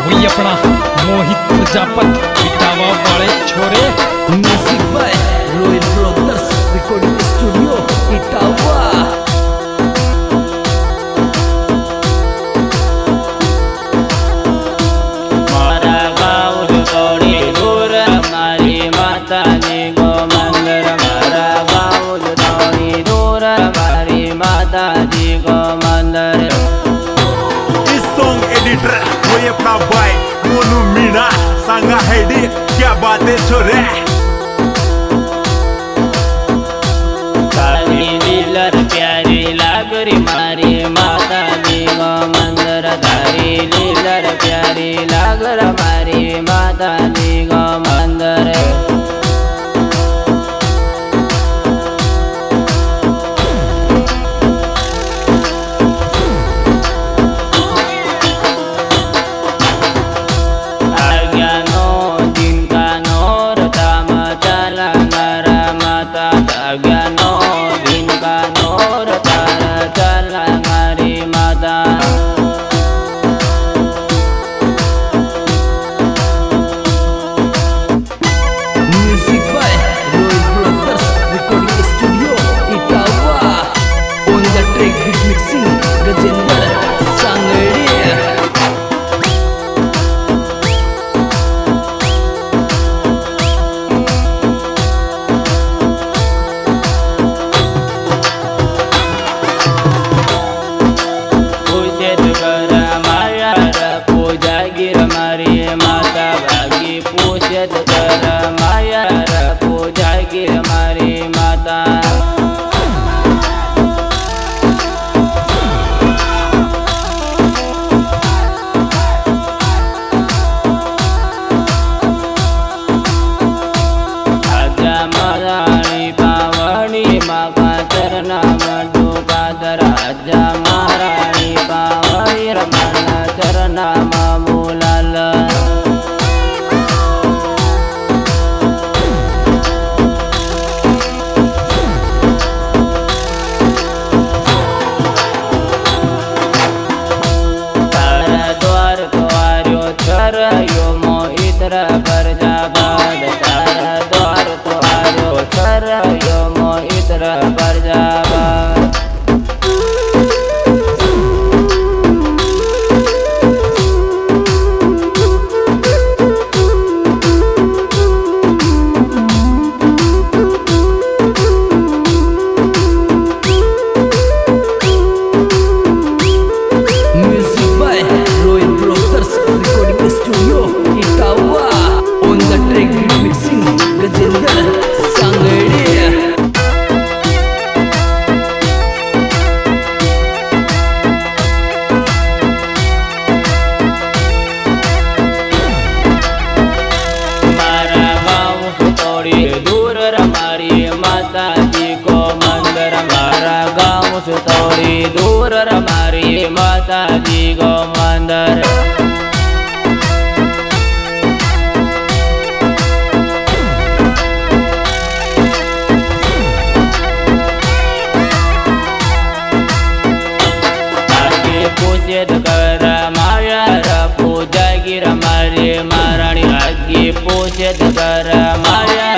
वही अपना मोहित प्रजापत इटावा वाले छोरे। Music by Royal Brothers recording studio Etawah. मारा गाँव थोड़ी दूर हमारी माता जी को मंदिर। मारा गाँव थोड़ी दूर हमारी माता जी को मंदिर। इस सॉन्ग एडिटर वही अपना भाई मोनू मीना सांगा हेडी क्या बातें छोरे। काली लीलर प्यारी लागरी मारी माता जी को मंदिर। काली लीलर प्यारी लागर मारी माता जी को मंदिर। Music by Royal Brothers recording studio Etawah. On the track beat mixing Gajendra Sangadiya. मारी माता भागी पूछत कर माया पूजा गिर मारी माता। आजा महाराणी पावनी माका चरना मधु कादर। आजा महाराणी पावनी रमण चरना मामूलाल। तारा द्वार द्वारो चर यो मोहितर प्रजापत। तारा द्वार द्वारो चर यो मोहितर Prajapat. Music by Royal Brothers recording studio Etawah. On the track beat mixing Gajendra Sangadiya. मारा गाँव थोड़ी दूर हमारी माता जी को मंदिर। मारा गाँव से थोड़ी दूर हमारी माता जी को मंदिर। आगे पूछत कर माया पूजा गिर मारी महाराणी। आगे पूछत कर माया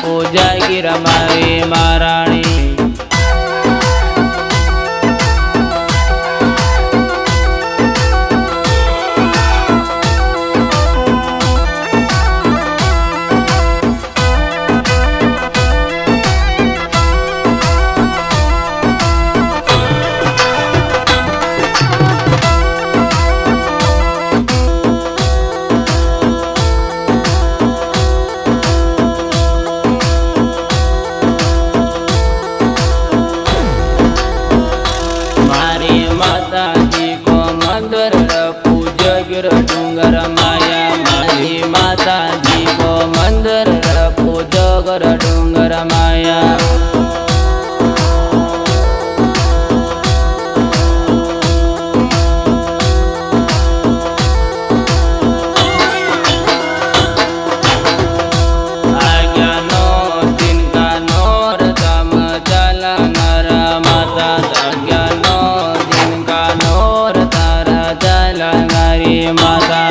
पूजा गिर मारी महाराणी। मारी माता जी को मंदिर पूजा गिर डूंगर माया। मारी माता जी को मंदिर पूजा गिर डूंगर माया। आज्ञा नो दिन का नोर तम चला नर माता। आज्ञा नो दिन का नोर तारा चला माता।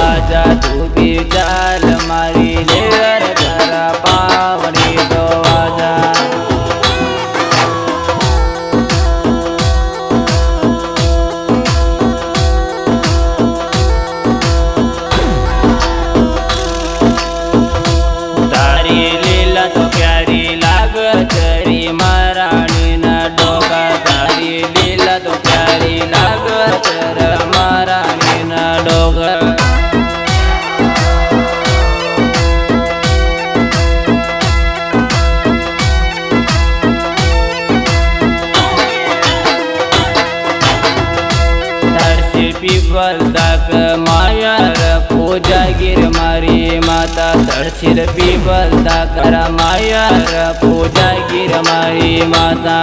आजा तू भी चाल मारी लेर तारा पावनी तो आजा तारी लीला तो प्यारी लागत री महाराणी ना डोका तारी लीला तो प्यारी लागत र महाराणी ना डोका पीपल दाक मायार पूजा गिर मारी माता तड़सिर पीपल दाकर मायार पूजा गिर मारी माता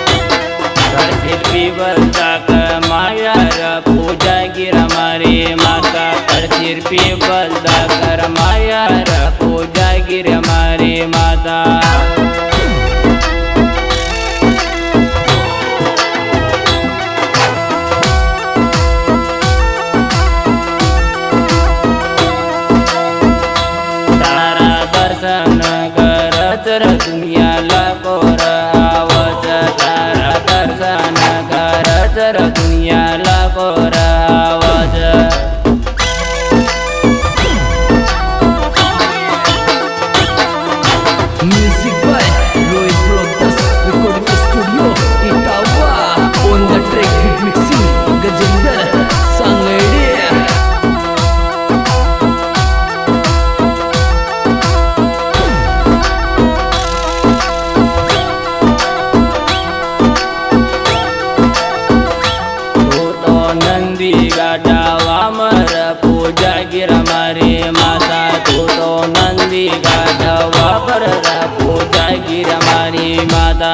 तड़सिर पीपल दाक मायार पूजा गिर मारी माता तड़सिर पीपल दाकर मायार पूजा गिर मारी माता तारा दर्शन करत र दुनिया लाकोर आवच तारा दर्शन करत र दुनिया लाकोर आवच Music by Roy Brothers Recording Studio Itawa. On the track beat mixing Gajendra Sangade. Nandi गाटा वामर पूजा गिर मारी माता तू तो नंदी गाटा वापर पूजा गिर मारी माता